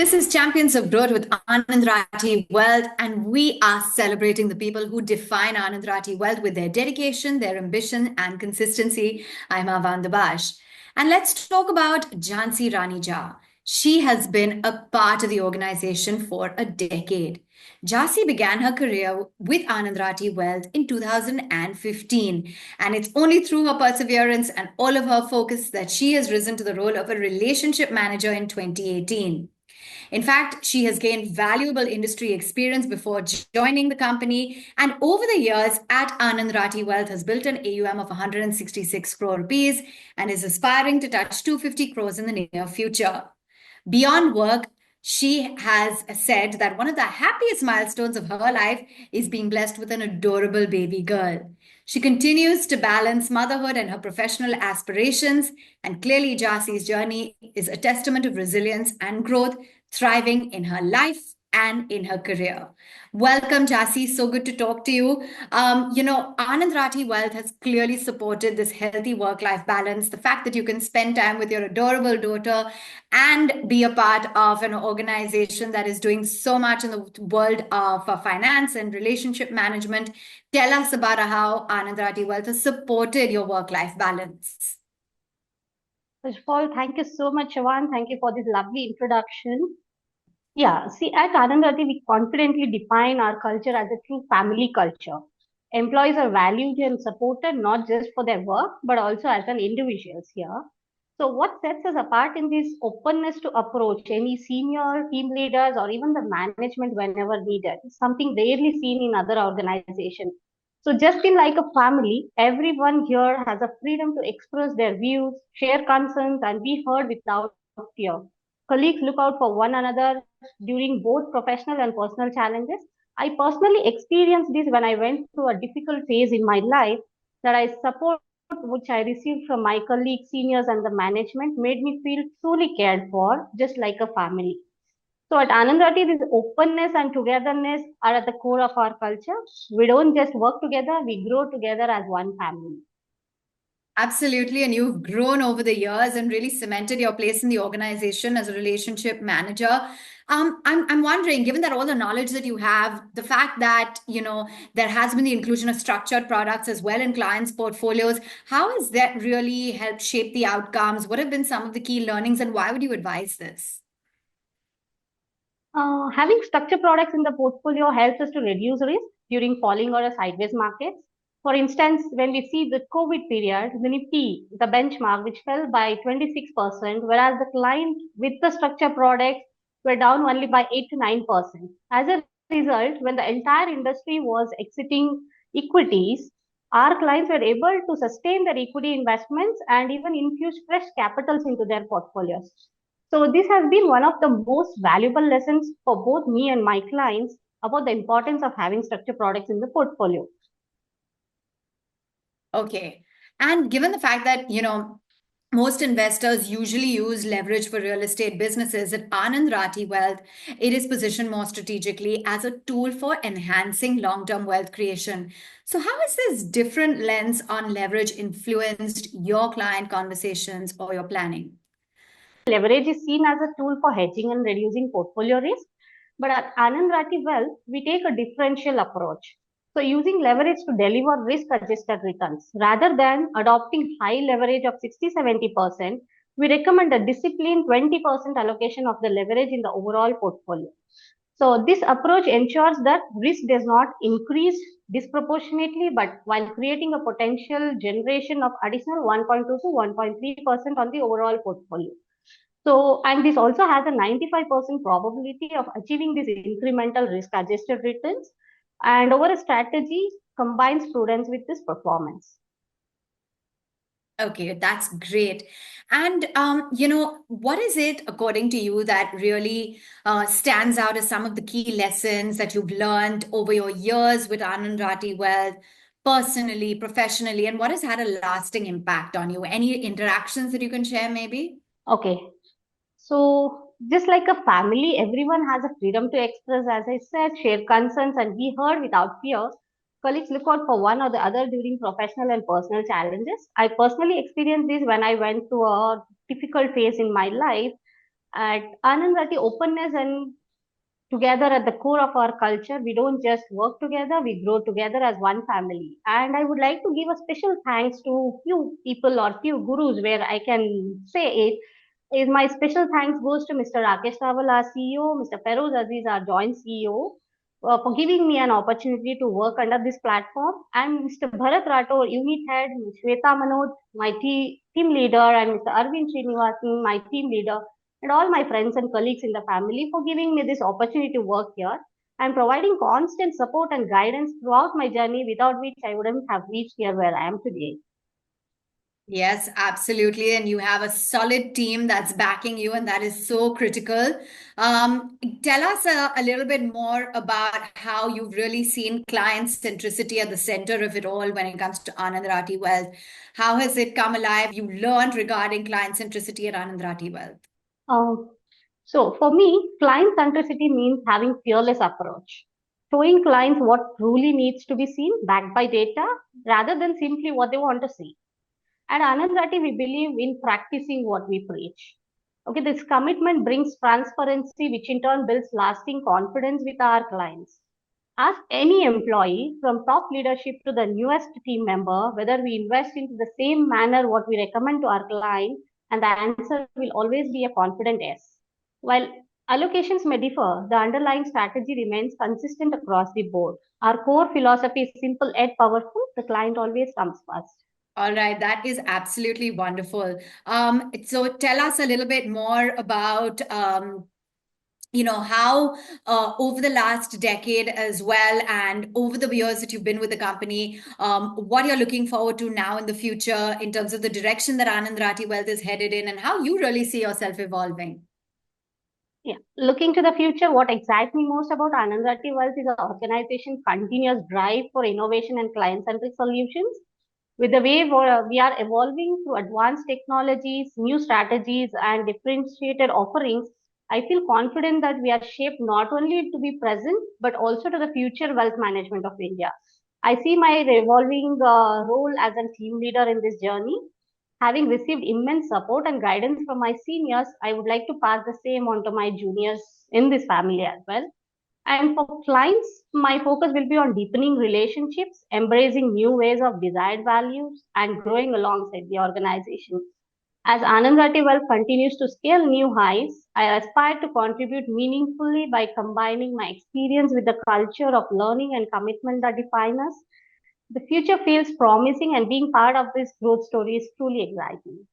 This is Champions of Growth with Anand Rathi Wealth, and we are celebrating the people who define Anand Rathi Wealth with their dedication, their ambition, and consistency. I'm Avan Dabash. And let's talk about Jansi Rani Jha. She has been a part of the organization for a decade. Jhansi began her career with Anand Rathi Wealth in 2015, and it's only through her perseverance and all of her focus that she has risen to the role of a relationship manager in 2018. In fact, she has gained valuable industry experience before joining the company, and over the years at Anand Rathi Wealth has built an AUM of 166 crore rupees and is aspiring to touch 250 crores in the near future. Beyond work, she has said that one of the happiest milestones of her life is being blessed with an adorable baby girl. She continues to balance motherhood and her professional aspirations, and clearly, Jasi's journey is a testament of resilience and growth, thriving in her life and in her career. Welcome, Jasi. So good to talk to you. Anand Rathi Wealth has clearly supported this healthy work-life balance. The fact that you can spend time with your adorable daughter and be a part of an organization that is doing so much in the world of finance and relationship management. Tell us about how Anand Rathi Wealth has supported your work-life balance. First of all, thank you so much, Shawan. Thank you for this lovely introduction. Yeah, see, at Anand Rathi, we confidently define our culture as a true family culture. Employees are valued and supported not just for their work, but also as an individuals here. So, what sets us apart in this openness to approach any senior team leaders or even the management whenever needed, is something rarely seen in other organizations. So, just in like a family, everyone here has a freedom to express their views, share concerns, and be heard without fear. Colleagues look out for one another during both professional and personal challenges. I personally experienced this when I went through a difficult phase in my life, that I support which I received from my colleagues, seniors, and the management made me feel truly cared for, just like a family. So at Anand Rathi, this openness and togetherness are at the core of our culture. We don't just work together, we grow together as one family. Absolutely. And you've grown over the years and really cemented your place in the organization as a relationship manager. I'm wondering, given that all the knowledge that you have, the fact that, there has been the inclusion of structured products as well in clients' portfolios, how has that really helped shape the outcomes? What have been some of the key learnings and why would you advise this? Having structured products in the portfolio helps us to reduce risk during falling or a sideways markets. For instance, when we see the COVID period, the Nifty, the benchmark, which fell by 26%, whereas the client with the structured products were down only by 8 to 9%. As a result, when the entire industry was exiting equities, our clients were able to sustain their equity investments and even infuse fresh capitals into their portfolios. So this has been one of the most valuable lessons for both me and my clients about the importance of having structured products in the portfolio. Okay. And given the fact that, most investors usually use leverage for real estate businesses. At Anand Rathi Wealth, it is positioned more strategically as a tool for enhancing long-term wealth creation. So, how has this different lens on leverage influenced your client conversations or your planning? Leverage is seen as a tool for hedging and reducing portfolio risk, but at Anand Rathi Wealth, we take a differential approach. So, using leverage to deliver risk adjusted returns rather than adopting high leverage of 60-70%, we recommend a disciplined 20% allocation of the leverage in the overall portfolio. So, this approach ensures that risk does not increase disproportionately, but while creating a potential generation of additional 1.2 to 1.3% on the overall portfolio. So, and this also has a 95% probability of achieving these incremental risk adjusted returns. And over a strategy combines prudence with this performance. Okay, that's great. And what is it according to you that really stands out as some of the key lessons that you've learned over your years with Anand Rathi Wealth, personally, professionally, and what has had a lasting impact on you? Any interactions that you can share, maybe? Okay. So, just like a family, everyone has a freedom to express, as I said, share concerns and be heard without fear. Colleagues look out for one or the other during professional and personal challenges. I personally experienced this when I went through a difficult phase in my life. At Anand Rathi, openness and together at the core of our culture. We don't just work together, we grow together as one family. And I would like to give a special thanks to few people or few gurus where I can say it. Is my special thanks goes to Mr. Rakesh Rawal, our CEO, Mr. Feroz Aziz, our joint CEO, for giving me an opportunity to work under this platform, and Mr. Bharat Rathore, unit head, Ms. Shweta Manoj, my team leader, and Mr. Arvind Srinivasan, my team leader, and all my friends and colleagues in the family for giving me this opportunity to work here and providing constant support and guidance throughout my journey, without which I wouldn't have reached here where I am today. Yes, absolutely. And you have a solid team that's backing you, and that is so critical. Tell us a little bit more about how you've really seen client centricity at the center of it all when it comes to Anand Rathi Wealth. How has it come alive? You learned regarding client centricity at Anand Rathi Wealth. Um, so for me, client centricity means having fearless approach, showing clients what truly needs to be seen, backed by data, rather than simply what they want to see. At Anand Rathi, we believe in practicing what we preach. Okay, this commitment brings transparency, which in turn builds lasting confidence with our clients. Ask any employee from top leadership to the newest team member whether we invest into the same manner what we recommend to our client, and the answer will always be a confident yes. While allocations may differ, the underlying strategy remains consistent across the board. Our core philosophy is simple yet powerful. The client always comes first. All right, that is absolutely wonderful. So tell us a little bit more about how over the last decade as well, and over the years that you've been with the company, what you're looking forward to now in the future in terms of the direction that Anand Rathi Wealth is headed in, and how you really see yourself evolving. Yeah. Looking to the future, what excites me most about Anand Rathi Wealth is the organization's continuous drive for innovation and client-centric solutions. With the way we are evolving through advanced technologies, new strategies, and differentiated offerings, I feel confident that we are shaped not only to be present but also to the future wealth management of India. I see my evolving role as a team leader in this journey. Having received immense support and guidance from my seniors, I would like to pass the same on to my juniors in this family as well. And for clients, my focus will be on deepening relationships, embracing new ways of desired values, and growing alongside the organization. As Anand Rathi Wealth continues to scale new highs, I aspire to contribute meaningfully by combining my experience with the culture of learning and commitment that define us. The future feels promising, and being part of this growth story is truly exciting.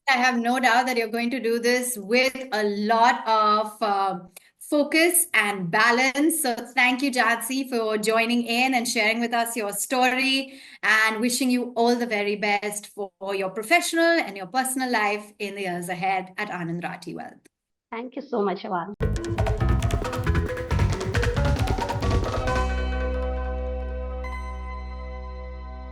I have no doubt that you're going to do this with a lot of focus and balance. So thank you, Jansi, for joining in and sharing with us your story, and wishing you all the very best for your professional and your personal life in the years ahead at Anand Rathi Wealth. Thank you so much, Avan.